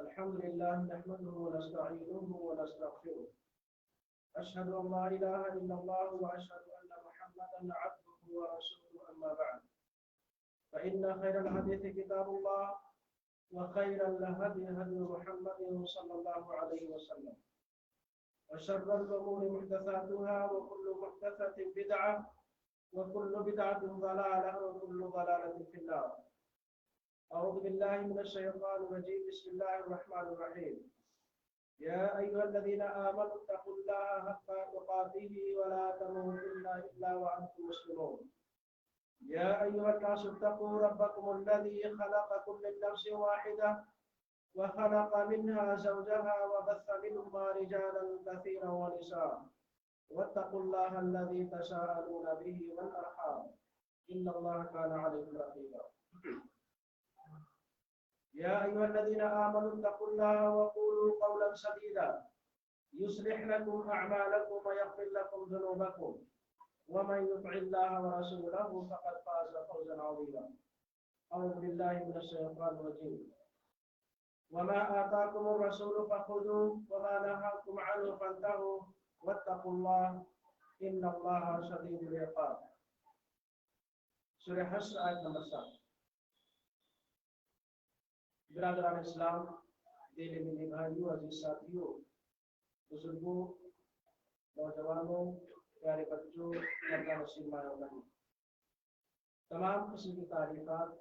الحمد لله نحمده ونستعينه ونستغفره. أشهد أن لا إله إلا الله وأشهد أن محمدا عبده ورسوله، أما بعد، فإن خير الحديث كتاب الله، وخير الهدي هدي محمد صلى الله عليه وسلم، وشر الأمور محدثاتها، وكل محدثة بدعة، وكل بدعة ضلالة، وكل ضلالة في النار. أعوذ بالله من الشيطان الرجيم. بسم الله الرحمن الرحيم. يا أيها الذين آمنوا اتقوا الله حق تقاته ولا تموتن إلا وأنتم مسلمون. يا أيها الناس اتقوا ربكم الذي خلقكم من نفس واحدة وخلق منها زوجها وبث منهما رجالا كثيرا ونساء، واتقوا الله الذي تساءلون به والأرحام، إن الله كان عليكم رقيبا. يا أيها الذين آمنوا اتقوا الله وقولوا قولا سديدا يصلح لكم أعمالكم ويغفر لكم ذنوبكم، ومن يطع الله ورسوله فقد فاز فوزا عظيما. أعوذ بالله من الشيطان الرجيم. وما آتاكم الرسول فخذوه وما نهاكم عنه فانتهوا واتقوا الله إن الله شديد العقاب. سورہ حشر آیت نمبر 7. برادران اسلام، دل میں بھائیوں، عزیز ساتھیوں، بزرگوں، نوجوانوں، پیارے بچوں، اللہ نصیب مایوں بھائی، تمام قسم کی تعریفات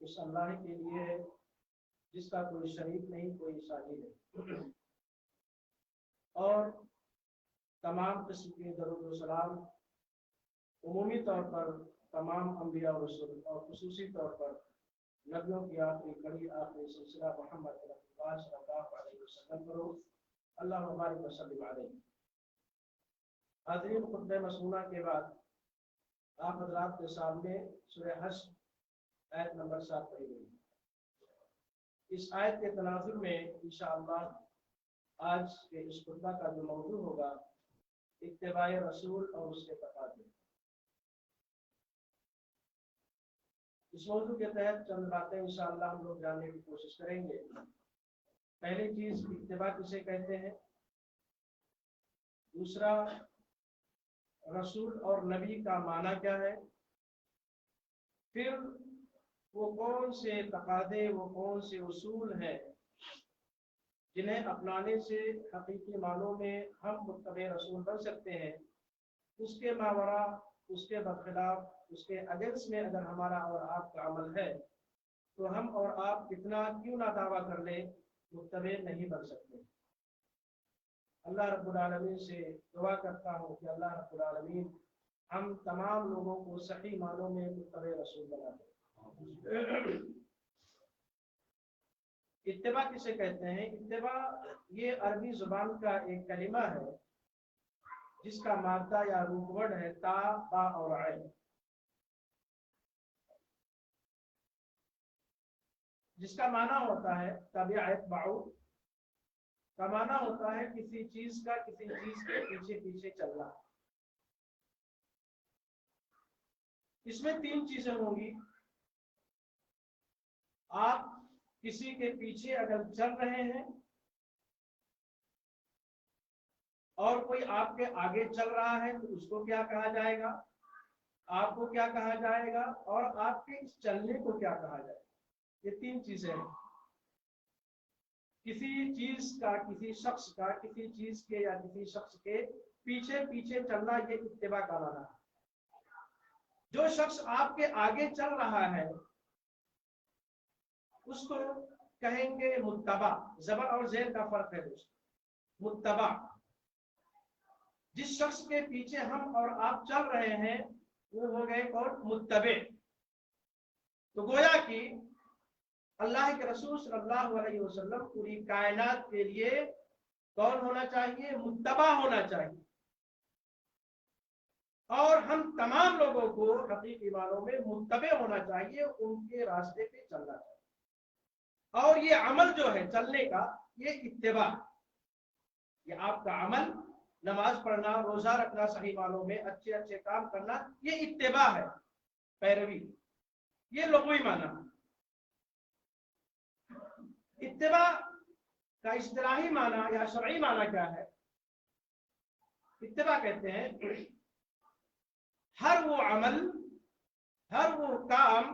اس اللہ کے لیے ہے جس کا کوئی شریک نہیں، کوئی ثانی نہیں، اور تمام قسم کے درود و سلام عمومی طور پر تمام انبیاء و رسول اور خصوصی طور پر نبیوں کی آخری کڑی، آخری سلسلہ محمد صلی اللہ علیہ وسلم کرو. اللہ مبارک وسلم علیہ. حاضرین، خطبہ مسنونہ کے بعد آپ حضرات کے سامنے سورہ حشر آیت نمبر 7 پڑھی گئی. اس آیت کے تناظر میں انشاءاللہ آج کے اس خطبہ کا جو موضوع ہوگا اتباع رسول اور اس کے تقاضے. اس موضوع کے تحت چند باتیں انشاءاللہ ہم لوگ جاننے کی کوشش کریں گے. پہلی چیز، اتباع کسے کہتے ہیں. دوسرا، رسول اور نبی کا معنی کیا ہے. پھر وہ کون سے تقاضے، وہ کون سے اصول ہیں جنہیں اپنانے سے حقیقی معنوں میں ہم متبع رسول بن سکتے ہیں. اس کے ماورا، اس کے برخلاف، اس کے اگینسٹ میں اگر ہمارا اور آپ کا عمل ہے تو ہم اور آپ کتنا کیوں نہ دعویٰ کر لیں متبع نہیں بن سکتے. اللہ رب العالمین سے دعا کرتا ہوں کہ اللہ رب العالمین ہم تمام لوگوں کو صحیح معنوں میں متبع رسول بنا دے. اتباع کسے کہتے ہیں. اتباع یہ عربی زبان کا ایک کلمہ ہے جس کا مادہ یا روٹ ورڈ ہے تا، با اور عین، جس کا معنی ہوتا ہے تبع یتبع، کا معنی ہوتا ہے کسی چیز کا کسی چیز کے پیچھے پیچھے چلنا. اس میں 3 چیزیں ہوں گی. آپ کسی کے پیچھے اگر چل رہے ہیں اور کوئی آپ کے آگے چل رہا ہے تو اس کو کیا کہا جائے گا، آپ کو کیا کہا جائے گا، اور آپ کے اس چلنے کو کیا کہا جائے گا. یہ 3 چیزیں ہیں. کسی چیز کا، کسی شخص کا، کسی چیز کے یا کسی شخص کے پیچھے پیچھے چلنا، یہ اتباع کا معنی ہے. جو شخص آپ کے آگے چل رہا ہے اس کو کہیں گے متبع. زبر اور زیر کا فرق ہے دوستو. متبع. جس شخص کے پیچھے ہم اور آپ چل رہے ہیں وہ ہو گئے اور متبع. تو گویا کہ اللہ کے رسول صلی اللہ علیہ وسلم پوری کائنات کے لیے کون ہونا چاہیے، متبع ہونا چاہیے. اور ہم تمام لوگوں کو حقیقی معنوں میں متبع ہونا چاہیے، ان کے راستے پہ چلنا چاہیے. اور یہ عمل جو ہے چلنے کا، یہ اتباع، یہ آپ کا عمل، نماز پڑھنا، روزہ رکھنا، صحیح معنوں میں اچھے اچھے کام کرنا، یہ اتباع ہے، پیروی. یہ لغوی معنی. اتباع کا اصطلاحی معنی یا شرعی معنی کیا ہے. اتباع کہتے ہیں ہر وہ عمل، ہر وہ کام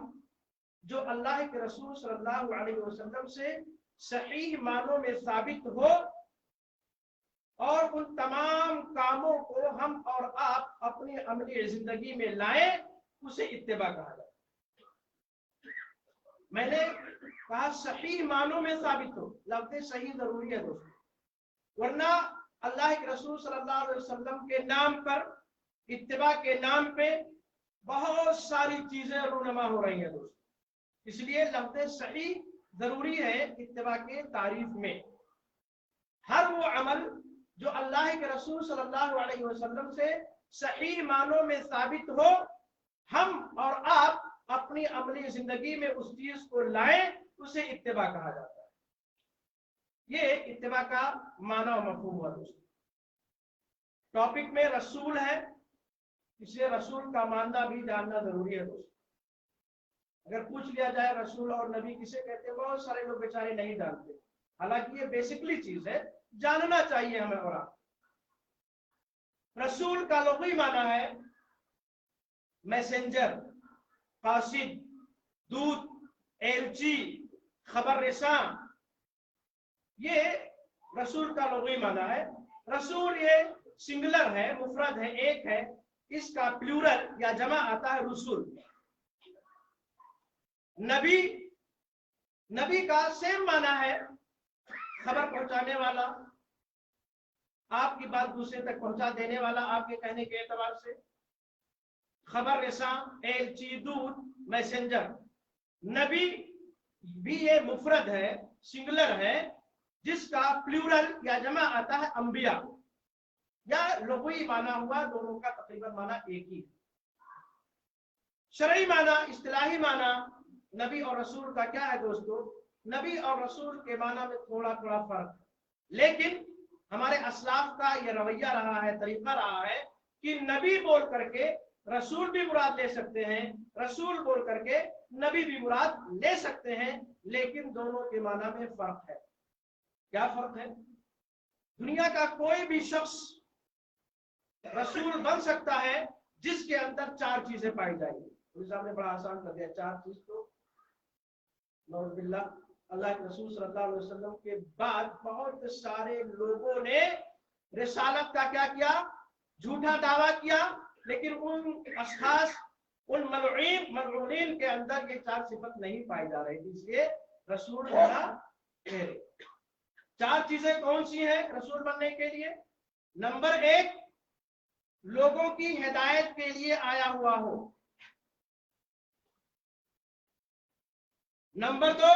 جو اللہ کے رسول صلی اللہ علیہ وسلم سے صحیح معنوں میں ثابت ہو، اور ان تمام کاموں کو ہم اور آپ اپنی عملی زندگی میں لائیں، اسے اتباع کہا جاتا ہے. میں نے کہا صحیح معنوں میں ثابت ہو. لفظ صحیح ضروری ہے دوستو، ورنہ اللہ کے رسول صلی اللہ علیہ وسلم کے نام پر، اتباع کے نام پہ بہت ساری چیزیں رونما ہو رہی ہیں دوستو. اس لیے لفظ صحیح ضروری ہے اتباع کے تعریف میں. ہر وہ عمل جو اللہ کے رسول صلی اللہ علیہ وسلم سے صحیح معنوں میں ثابت ہو، ہم اور آپ اپنی عملی زندگی میں اس چیز کو لائیں، اسے اتباع کہا جاتا ہے. یہ اتباع کا معنی و مفہوم ہے دوستو. ٹاپک میں رسول ہے، اس لیے رسول کا معنی بھی جاننا ضروری ہے دوستو. اگر پوچھ لیا جائے رسول اور نبی کسے کہتے ہیں، بہت سارے لوگ بیچارے نہیں جانتے، حالانکہ یہ بیسکلی چیز ہے، جاننا چاہیے ہمیں۔ اور رسول کا لغوی معنی ہے میسنجر، قاصد، دودت، ایلچی، خبر رساں، یہ رسول کا لغوی معنی ہے۔ رسول یہ سنگلر ہے، مفرد ہے، ایک ہے، اس کا پلورل یا جمع آتا ہے رسول۔ نبی، نبی کا سیم معنی ہے خبر پہنچانے والا، آپ کی بات دوسرے تک پہنچا دینے والا، آپ کے کہنے کے اعتبار سے۔ خبر رساں، ایلچی، دودت، میسنجر۔ نبی بھی یہ مفرد ہے، سنگلر ہے، جس کا پلورل یا جمع آتا ہے انبیاء، یا لغوی معنی ہوا، دونوں کا تقریباً معنی ایک ہی ہے۔ شرعی معنی، اصطلاحی معنی نبی اور رسول کا کیا ہے دوستو؟ نبی اور رسول کے معنی میں تھوڑا تھوڑا فرق ہے، لیکن ہمارے اسلاف کا یہ رویہ رہا ہے، طریقہ رہا ہے کہ نبی بول کر کے رسول بھی مراد لے سکتے ہیں، رسول بول کر کے نبی بھی مراد لے سکتے ہیں، لیکن دونوں کے معنی میں فرق ہے۔ کیا فرق ہے؟ دنیا کا کوئی بھی شخص رسول بن سکتا ہے جس کے اندر چار چیزیں پائی جائیں گی۔ صاحب نے بڑا آسان کر دیا، چار چیز تو نعوذ باللہ، اللہ کے رسول صلی اللہ علیہ وسلم کے بعد بہت سارے لوگوں نے رسالت کا کیا کیا؟ جھوٹا دعویٰ کیا، لیکن ان اشخاص، ان ملعونین کے اندر یہ چار صفت نہیں پائی جا رہی تھی، اس لیے رسول بنا میرے۔ چار چیزیں کون سی ہیں رسول بننے کے لیے؟ نمبر ایک، لوگوں کی ہدایت کے لیے آیا ہوا ہو۔ نمبر دو،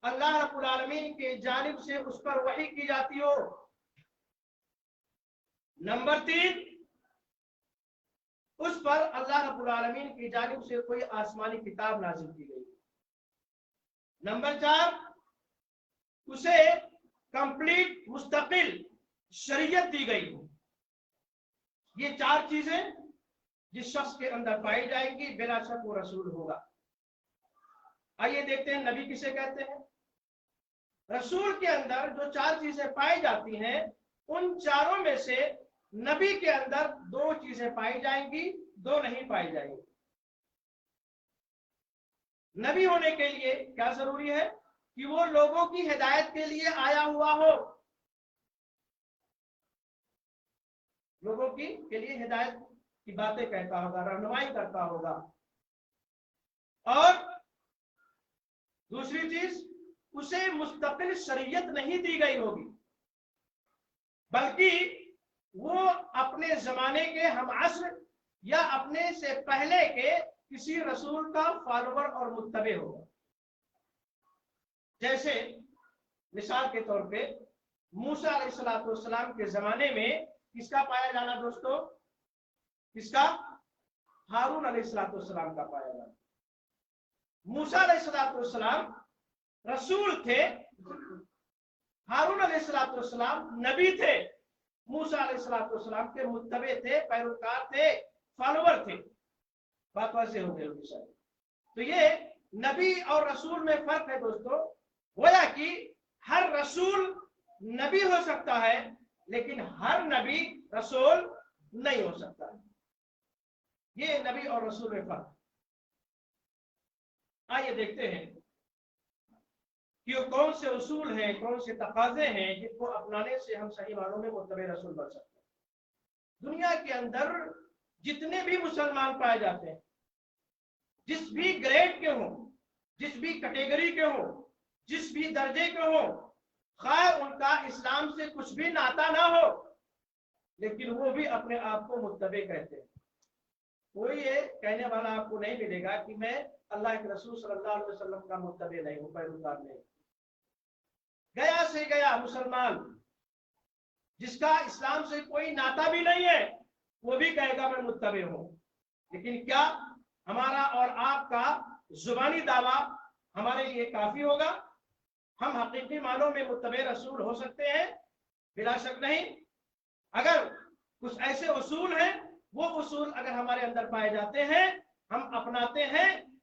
اللہ رب العالمین کی جانب سے اس پر وحی کی جاتی ہو۔ نمبر تین، اس پر اللہ رب العالمین کی جانب سے کوئی آسمانی کتاب نازل کی گئی۔ نمبر چار، اسے کمپلیٹ مستقل شریعت دی گئی ہو۔ یہ چار چیزیں جس شخص کے اندر پائی جائیں گی، بلا شک وہ رسول ہوگا۔ آئیے دیکھتے ہیں نبی کسے کہتے ہیں۔ رسول کے اندر جو چار چیزیں پائی جاتی ہیں، ان چاروں میں سے نبی کے اندر دو چیزیں پائی جائیں گی، دو نہیں پائی جائیں گی۔ نبی ہونے کے لیے کیا ضروری ہے؟ کہ وہ لوگوں کی ہدایت کے لیے آیا ہوا ہو، لوگوں کے لیے ہدایت کی باتیں کہتا ہوگا، رہنمائی کرتا ہوگا۔ اور دوسری چیز، اسے مستقل شریعت نہیں دی گئی ہوگی، بلکہ وہ اپنے زمانے کے ہم عصر یا اپنے سے پہلے کے کسی رسول کا فالوور اور متبع ہوگا۔ جیسے مثال کے طور پہ موسیٰ علیہ السلام کے زمانے میں کس کا پایا جانا دوستو؟ کس کا؟ ہارون علیہ السلام کا پایا جانا۔ موسیٰ علیہ السلام رسول تھے، ہارون علیہ السلام نبی تھے، موسیٰ علیہ السلام کے متبع تھے، پیروکار تھے، فالوور تھے۔ بات واضح ہو گئی ہوگی سر۔ تو یہ نبی اور رسول میں فرق ہے دوستو۔ گویا کہ ہر رسول نبی ہو سکتا ہے، لیکن ہر نبی رسول نہیں ہو سکتا۔ یہ نبی اور رسول میں فرق۔ آئیے دیکھتے ہیں کہ کون سے اصول ہیں، کون سے تقاضے ہیں جن کو اپنانے سے ہم صحیح معنوں میں متبع رسول بن سکتے ہیں۔ دنیا کے اندر جتنے بھی مسلمان پائے جاتے ہیں، جس بھی گریڈ کے ہوں، جس بھی کیٹیگری کے ہوں، جس بھی درجے کے ہوں، خیر ان کا اسلام سے کچھ بھی ناتا نہ ہو، لیکن وہ بھی اپنے آپ کو متبع کہتے ہیں۔ کوئی یہ کہنے والا آپ کو نہیں ملے گا کہ میں اللہ کے رسول صلی اللہ علیہ وسلم کا متبع نہیں ہوں، پیروکار نہیں۔ گیا سے گیا مسلمان جس کا اسلام سے کوئی ناتا بھی نہیں ہے، وہ بھی کہے گا میں متبع ہوں۔ لیکن کیا ہمارا اور آپ کا زبانی دعویٰ ہمارے لیے کافی ہوگا؟ ہم حقیقی معنوں میں متبع رسول ہو سکتے ہیں؟ بلا شک نہیں۔ اگر کچھ ایسے اصول ہیں، وہ اصول اگر ہمارے اندر پائے جاتے ہیں، ہم اپناتے ہیں،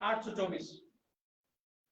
824,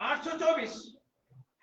824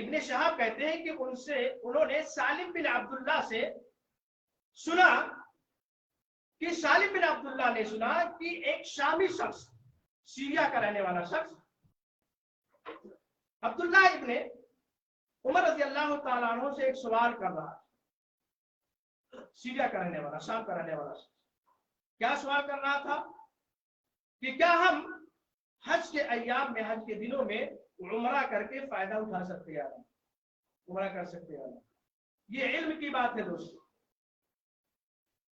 ابن شہاب کہتے ہیں کہ انہوں نے سالم بن عبداللہ سے سنا کہ سالم بن عبداللہ نے سنا کہ ایک شامی شخص، سیریا کا رہنے والا شخص، عبداللہ ابن عمر رضی اللہ تعالیٰ عنہ سے ایک سوال کر رہا ہے، سیریا کا رہنے والا، شام کا رہنے والا شخص کیا سوال کر رہا تھا کہ کیا ہم حج کے ایام میں، حج کے دنوں میں عمرہ کر کے فائدہ اٹھا سکتے ہیں، عمرہ کر سکتے ہیں؟ یہ علم کی بات ہے دوستو،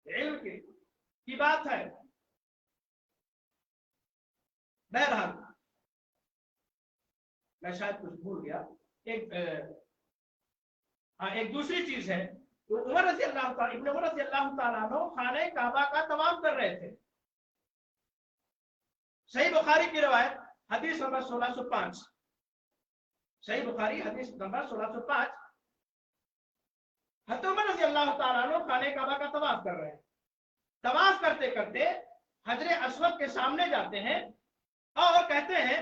علم کی بات ہے۔ بہرحال میں شاید کچھ بھول گیا، ایک دوسری چیز ہے، ابن عمر رضی اللہ تعالیٰ عنہ خانہ کعبہ کا طواف کر رہے تھے۔ صحیح بخاری کی روایت حدیث نمبر 1605، صحیح بخاری حدیث نمبر 1605، حضرت عمر رضی اللہ تعالیٰ عنہ خانہ کعبہ کا طواف کر رہے ہیں۔ طواف کرتے کرتے حجر اسود کے سامنے جاتے ہیں اور کہتے ہیں،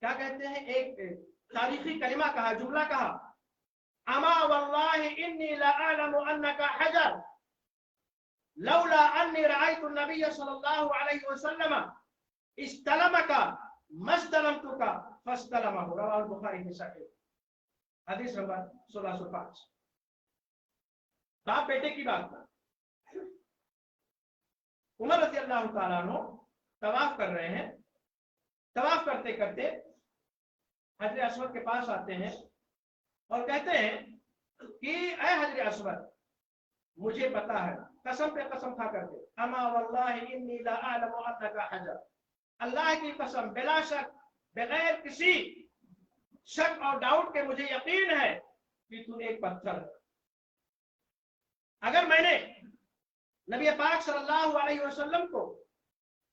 کیا کہتے ہیں؟ ایک تاریخی کلمہ کہا، جملہ کہا، اما واللہ انی لأعلم انک حجر لولا انی رأیت النبی صلی اللہ علیہ وسلم استلمک مستلمتک فاستلمہ، رواه البخاری في صحیح، حدیث نمبر 1605۔ باپ بیٹے کی بات ہے۔ عمر رضی اللہ تعالیٰ عنہ طواف کر رہے ہیں، طواف کرتے کرتے حجر اسود کے پاس آتے ہیں اور کہتے ہیں کہ اے حجر اسود، مجھے پتا ہے، قسم پہ قسم کھا کر کے، اما واللہ انی لا اعلم انک حجر، اللہ کی قسم، بلا شک، بغیر کسی شک اور ڈاؤٹ کے مجھے یقین ہے کہ تو ایک پتھر ہے۔ اگر میں نے نبی پاک صلی اللہ علیہ وسلم کو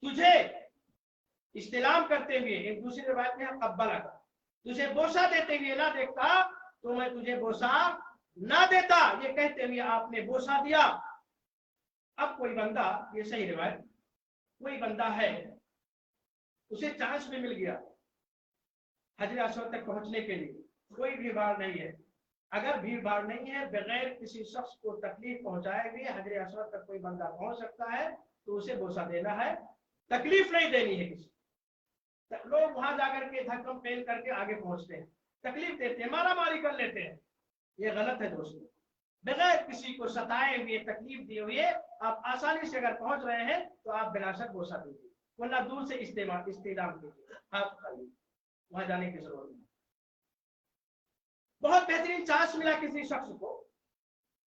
تجھے استلام کرتے ہوئے، ایک دوسری روایت میں قبلہ کا، تجھے بوسہ دیتے ہوئے نہ دیکھتا تو میں تجھے بوسہ نہ دیتا، یہ کہتے ہوئے آپ نے بوسہ دیا۔ اب کوئی بندہ، یہ صحیح روایت، کوئی بندہ ہے، اسے چانس بھی مل گیا حجر اسود تک پہنچنے کے لیے، کوئی بھیڑ بھاڑ نہیں ہے، اگر بھیڑ بھاڑ نہیں ہے، بغیر کسی شخص کو تکلیف پہنچائے ہوئے حجر اسود تک کوئی بندہ پہنچ سکتا ہے تو اسے بوسہ دینا ہے، تکلیف نہیں دینی ہے کسی۔ لوگ وہاں جا کر کے دھکم پھیل کر کے آگے پہنچتے ہیں، تکلیف دیتے ہیں، مارا ماری کر لیتے ہیں، یہ غلط ہے دوستو۔ بغیر کسی کو ستائے ہوئے، تکلیف دیے ہوئے آپ آسانی سے اگر پہنچ رہے ہیں تو آپ بلا شک بوسہ دیجیے، ورنہ دور سے استعلام کیجیے، ہاتھ اٹھائیے، وہاں جانے کی ضرورت نہیں۔ بہت بہترین چانس ملا کسی شخص کو،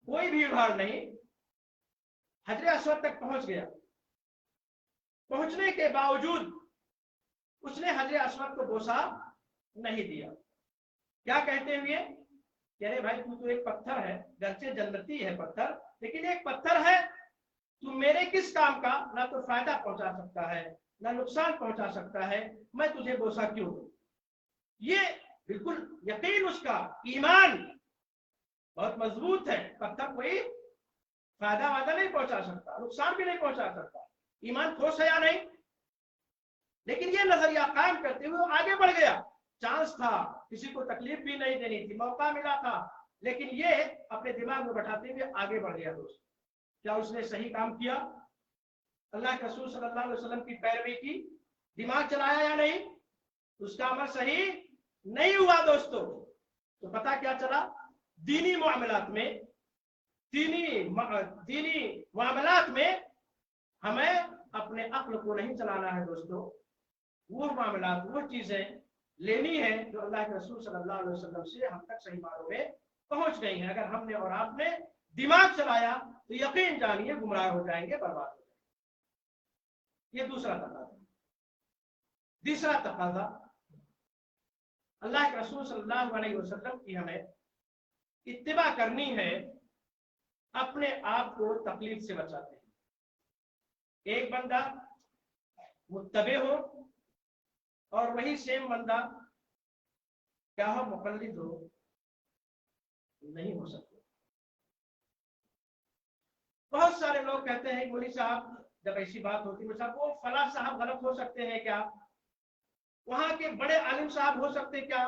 کوئی بھیڑ بھاڑ نہیں، حجر اسود تک پہنچ گیا، پہنچنے کے باوجود اس نے حجر اسود کو بوسہ نہیں دیا، کیا کہتے ہوئے کہ ارے بھائی تو ایک پتھر ہے، گرچہ جنتی ہے پتھر، لیکن ایک پتھر ہے، تو میرے کس کام کا، نہ تو فائدہ پہنچا سکتا ہے نہ نقصان پہنچا سکتا ہے، میں تجھے بوسہ کیوں دوں؟ یہ بالکل یقین، اس کا ایمان بہت مضبوط ہے، پتھر کوئی فائدہ وعدہ نہیں پہنچا سکتا، نقصان بھی نہیں پہنچا سکتا، ایمان ٹھوس ہے یا نہیں؟ لیکن یہ نظریہ قائم کرتے ہوئے آگے بڑھ گیا، چانس تھا، کسی کو تکلیف بھی نہیں دینی تھی، موقع ملا تھا، لیکن یہ اپنے دماغ میں بٹھاتے ہوئے آگے بڑھ گیا۔ دوست، کیا اس نے صحیح کام کیا؟ اللہ کے رسول صلی اللہ علیہ وسلم کی پیروی کی، دماغ چلایا یا نہیں؟ اس کا عمل صحیح نہیں ہوا دوستو، تو پتہ کیا چلا؟ دینی معاملات میں ہمیں اپنے عقل کو نہیں چلانا ہے دوستو، وہ معاملات، وہ چیزیں لینی ہے جو اللہ کے رسول صلی اللہ علیہ وسلم سے ہم تک صحیح معنوں میں پہنچ گئی ہیں۔ اگر ہم نے اور آپ نے دماغ چلایا تو یقین جانیے گمراہ ہو جائیں گے، برباد ہو جائیں گے۔ یہ دوسرا تقاضا۔ تیسرا تقاضا، اللہ کے رسول صلی اللہ علیہ وسلم کی ہمیں اتباع کرنی ہے، اپنے آپ کو تکلیف سے بچاتے ہیں۔ ایک بندہ متبع ہو اور وہی سیم بندہ کیا ہو، مقلد ہو، نہیں ہو سکتا۔ بہت سارے لوگ کہتے ہیں مولوی صاحب، جب ایسی بات ہوتی ہے صاحب، وہ فلاں صاحب غلط ہو سکتے ہیں کیا؟ وہاں کے بڑے عالم صاحب ہو سکتے کیا؟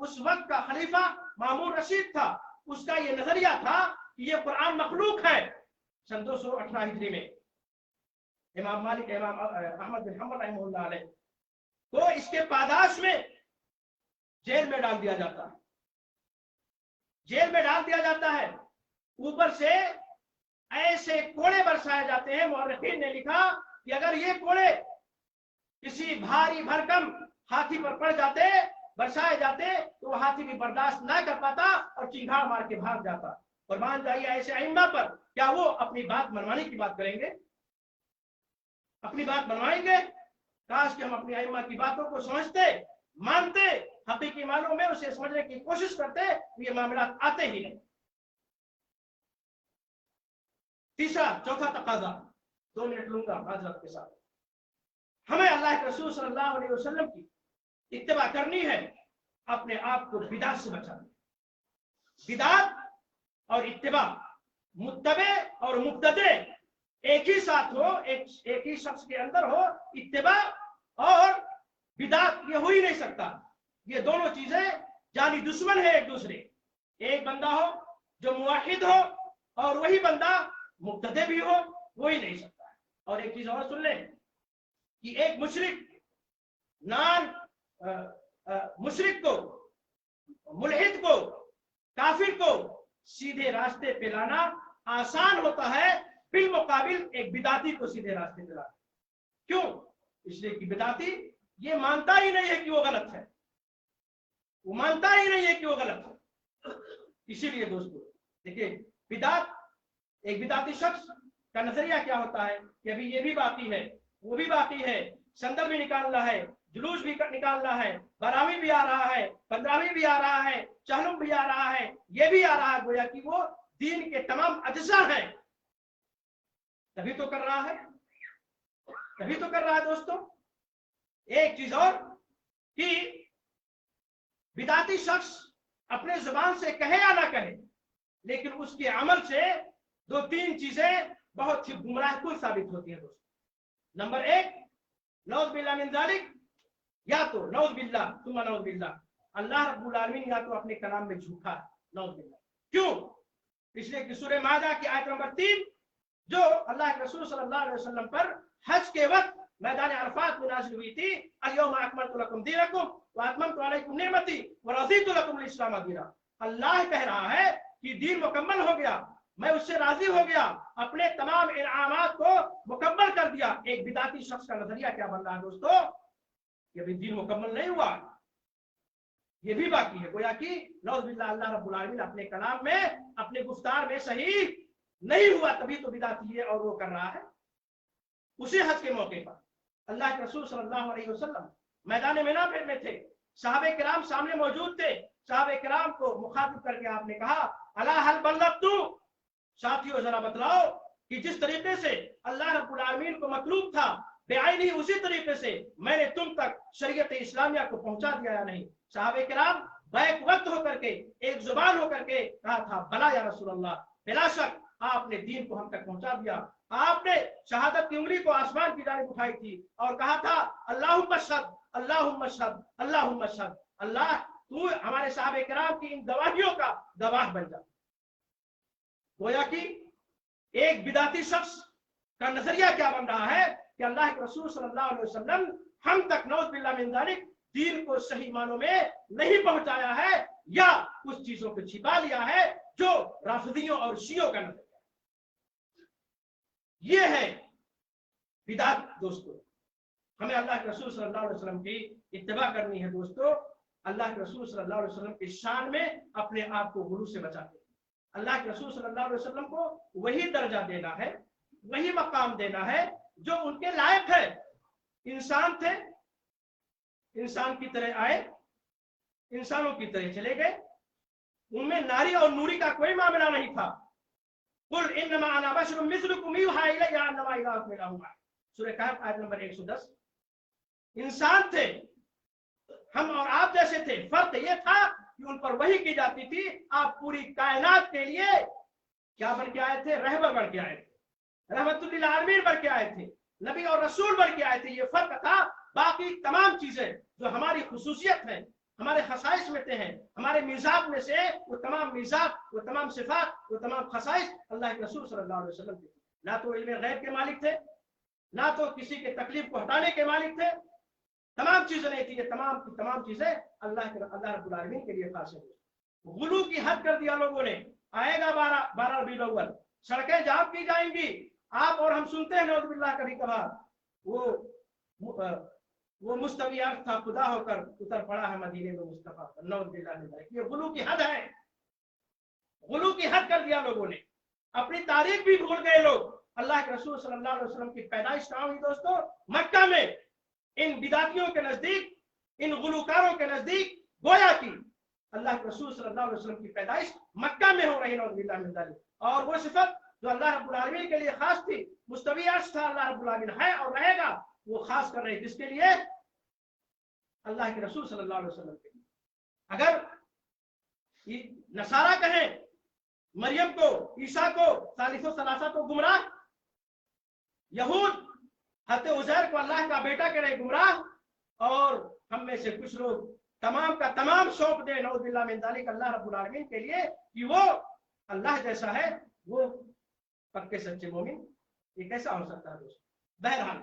اس وقت کا خلیفہ مامون رشید تھا، اس کا یہ نظریہ تھا کہ یہ قرآن مخلوق ہے۔ سن 218 ہجری میں امام مالک امام احمد بن حنبل رحمہ اللہ علیہ کو اس کے پاداش میں جیل میں ڈال دیا جاتا ہے، جیل میں ڈال دیا جاتا ہے۔ اوپر سے ایسے کوڑے برسائے جاتے ہیں، مورخین نے لکھا کہ اگر یہ کوڑے کسی بھاری بھرکم ہاتھی پر پڑ جاتے، برسائے جاتے، تو وہ ہاتھی بھی برداشت نہ کر پاتا اور چنگھاڑ مار کے بھاگ جاتا۔ اور مان جائیے ایسے ائمہ پر کیا وہ اپنی بات منوانے کی بات کریں گے؟ اپنی بات منوائیں گے؟ کاش کہ ہم اپنی ائمہ کی باتوں کو سمجھتے، مانتے، حقیقی معنوں میں اسے سمجھنے کی کوشش کرتے، یہ معاملات آتے ہی نہیں۔ چوتھا تقاضا 2 منٹ لوں گا معذرت کے ساتھ، ہمیں اللہ کے رسول صلی اللہ علیہ وسلم کی اتباع کرنی ہے، اپنے آپ کو بدعت سے بچانا۔ بدعت اور اتباع، متبع اور مبتدع ایک ہی ساتھ ہو، ایک ہی شخص کے اندر ہو، اتباع اور بدعت یہ ہو ہی نہیں سکتا۔ یہ دونوں چیزیں جانی دشمن ہے ایک دوسرے۔ ایک بندہ ہو جو موحد ہو اور وہی بندہ مبتدع بھی ہو، وہ ہی نہیں سکتا ہے۔ اور ایک چیز اور سن لیں کہ ایک مشرک کو، ملحد کو، کافر کو سیدھے راستے پہ لانا آسان ہوتا ہے بالمقابل ایک بدعتی کو سیدھے راستے پہ لانا۔ کیوں؟ اس لیے کہ بدعتی یہ مانتا ہی نہیں ہے کہ وہ غلط ہے، وہ مانتا ہی نہیں ہے کہ وہ غلط ہے۔ اسی لیے دوستو دیکھیے، بدعت، ایک بدعتی شخص کا نظریہ کیا ہوتا ہے کہ ابھی یہ بھی باقی ہے، وہ بھی باقی ہے، سندر بھی نکالنا ہے، جلوس بھی نکالنا ہے، براوی بھی آ رہا ہے، 15ویں بھی آ رہا ہے، چہلم بھی آ رہا ہے، یہ بھی آ رہا ہے، گویا کہ وہ دین کے تمام اجزاء ہیں۔ تبھی تو کر رہا ہے، تبھی تو کر رہا ہے دوستو۔ ایک چیز اور کہ بدعتی شخص اپنے زبان سے کہے یا نہ کہے، لیکن اس کے عمل سے 2-3 چیزیں بہت ہی گمراہ کن ثابت ہوتی ہیں دوستو۔ نمبر 1، نعوذ باللہ من ذالک، یا تو نعوذ باللہ ثم نعوذ باللہ، اللہ رب العالمین یا تو اپنے کلام میں جھوٹا ہے، نعوذ باللہ۔ کیوں؟ اس لیے کہ سورہ مائدہ کی آیت نمبر 3 جو اللہ کے رسول صلی اللہ علیہ وسلم پر حج کے وقت میدان عرفات میں نازل ہوئی تھی، الیوم اکملت لکم دینکم واتممت علیکم نعمتی ورضیت لکم الاسلام دینا۔ اللہ کہہ رہا ہے کہ دین مکمل ہو گیا، میں اس سے راضی ہو گیا، اپنے تمام انعامات کو مکمل کر دیا۔ ایک بدعتی شخص کا نظریہ کیا بن رہا ہے دوستو؟ کہ ابھی دین مکمل نہیں ہوا، یہ بھی باقی ہے۔ گویا کہ نعوذ باللہ اللہ رب العالمین اپنے کلام میں، اپنے گفتار میں صحیح نہیں ہوا، تبھی تو بدعتی ہے اور وہ کر رہا ہے۔ اسی حج کے موقع پر اللہ کے رسول صلی اللہ علیہ وسلم میدان مینا میں تھے، صحابہ کرام سامنے موجود تھے، صحابہ کرام کو مخاطب کر کے آپ نے کہا الا هل بلغت، ساتھیوں ذرا بتلاؤ کہ جس طریقے سے اللہ رب العالمین کو مطلوب تھا بعینی، اسی طریقے سے میں نے تم تک شریعت اسلامیہ کو پہنچا دیا یا نہیں؟ صحابہ کرام بیک وقت ہو کر کے، ایک زبان ہو کر کے کہا تھا بلا یا رسول اللہ، بلا شک آپ نے دین کو ہم تک پہنچا دیا۔ آپ نے شہادت کی انگلی کو آسمان کی جانب اٹھائی تھی اور کہا تھا اللہم اشہد، اللہم اشہد، اللہم اشہد، اللہ تو ہمارے صحابہ کرام کی ان گواہیوں کا گواہ بن جا۔ گویا کہ ایک بدعتی شخص کا نظریہ کیا بن رہا ہے کہ اللہ کے رسول صلی اللہ علیہ وسلم ہم تک نعوذ باللہ من ذالک دین کو صحیح معنوں میں نہیں پہنچایا ہے، یا کچھ چیزوں کو چھپا لیا ہے جو رافضیوں اور شیعوں کا نظریہ ہے۔ یہ ہے بدعت دوستو۔ ہمیں اللہ کے رسول صلی اللہ علیہ وسلم کی اتباع کرنی ہے دوستو۔ اللہ کے رسول صلی اللہ علیہ وسلم کی شان میں اپنے آپ کو غلو سے بچاتے ہیں۔ اللہ کے رسول صلی اللہ علیہ وسلم کو وہی درجہ دینا ہے، وہی مقام دینا ہے جو ان کے لائق ہے۔ انسان تھے، انسان کی طرح آئے، انسانوں کی طرح چلے گئے، ان میں ناری اور نوری کا کوئی معاملہ نہیں تھا۔ قل انما انا بشر مثلکم یوحی الی انما الہکم الہ واحد، سورہ کہف آیت نمبر 110۔ انسان تھے، ہم اور آپ جیسے تھے، فرق یہ تھا کہ ان پر وحی کی جاتی تھی۔ آپ پوری کائنات کے لیے کیا بن کے آئے تھے؟ رہبر بن کے آئے تھے، رحمت للعالمین بن کے آئے تھے، نبی اور رسول بن کے آئے تھے۔ یہ فرق تھا۔ باقی تمام چیزیں جو ہماری خصوصیت ہیں، ہمارے خصائص میں سے ہیں، ہمارے میزاب میں سے وہ تمام میزاب، وہ تمام صفات، وہ تمام خصائص اللہ کے رسول صلی اللہ علیہ وسلم کے تھے۔ نہ تو علم غیب کے مالک تھے، نہ تو کسی کے تکلیف کو ہٹانے کے مالک تھے، تمام چیزیں نہیں تھی، یہ تمام کی تمام چیزیں اللہ رب العالمین کے لیے خاص ہیں۔ غلو کی حد کر دیا لوگوں نے۔ آئے گا 12 ربیع الاول، سڑکیں جام کی جائیں گی، آپ اور ہم سنتے ہیں نعوذ باللہ کبھی کبھار وہ مستوی عرش تھا، خدا ہو کر اتر پڑا ہے مدینے میں مصطفیٰ، نعوذ باللہ من ذلک۔ یہ غلو کی حد ہے، غلو کی حد کر دیا لوگوں نے، اپنی تاریخ بھی بھول گئے لوگ۔ اللہ کے رسول صلی اللہ علیہ وسلم کی پیدائش کہاں ہوئی دوستو؟ مکہ میں، ان بدعتیوں کے نزدیک، ان غلوکاروں کے نزدیک گویا کی اللہ کے رسول صلی اللہ علیہ وسلم کی پیدائش مکہ میں ہو رہی، نعوذ باللہ من ذلک۔ اور وہ صفت جو اللہ رب العالمین کے لیے خاص تھی، مستوی عرش تھا، اللہ رب العالمین ہے اور رہے گا، وہ خاص کر رہے جس کے لیے؟ اللہ کے رسول صلی اللہ علیہ وسلم کے لیے۔ اگر نصارہ کہیں مریم کو، عیسیٰ کو، ثالث و ثلاثہ کو گمراہ، یہود حضرت عزیر کو اللہ کا بیٹا کہے گمراہ، اور ہم میں سے کچھ لوگ تمام کا تمام سونپ دے نعوذ باللہ من ذلک اللہ رب العالمین کے لیے کہ وہ اللہ جیسا ہے، وہ پکے سچے مومن، یہ کیسا ہو سکتا ہے دوست؟ بہرحال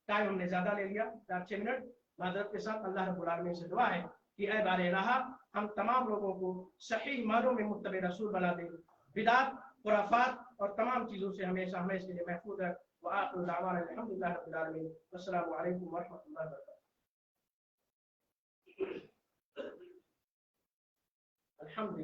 ٹائم ہم نے زیادہ لے لیا، 4-6 منٹ، معذرت کے ساتھ اللہ رب العالمین سے دعا ہے کہ اے بار الہ ہم تمام لوگوں کو صحیح معنوں میں متبع رسول بنا دے، بدعات، خرافات اور تمام چیزوں سے ہمیشہ ہمیں اس کے لیے محفوظ ہے۔ وآخر دعوانا الحمدللہ رب العالمین، والسلام علیکم ورحمۃ اللہ وبرکاتہ۔ الحمد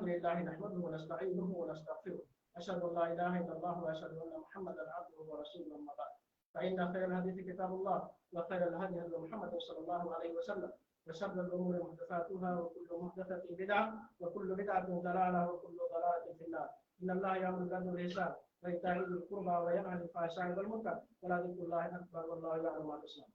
للہ نحمده ونستعینه ونستغفره، اشهد ان لا اله الا الله واشهد ان محمدا عبده ورسوله، اما بعد فان خير الحديث كتاب الله وخير الهدي هدي محمد صلى الله عليه وسلم وشر الامور محدثاتها وكل محدثة بدعة وكل بدعة ضلالة وكل ضلالة في النار۔ ان الله يأمر بالعدل والإحسان وإيتاء ذي القربى وينهى عن الفحشاء والمنكر ولذكر الله أكبر والله يعلم ما تصنعون۔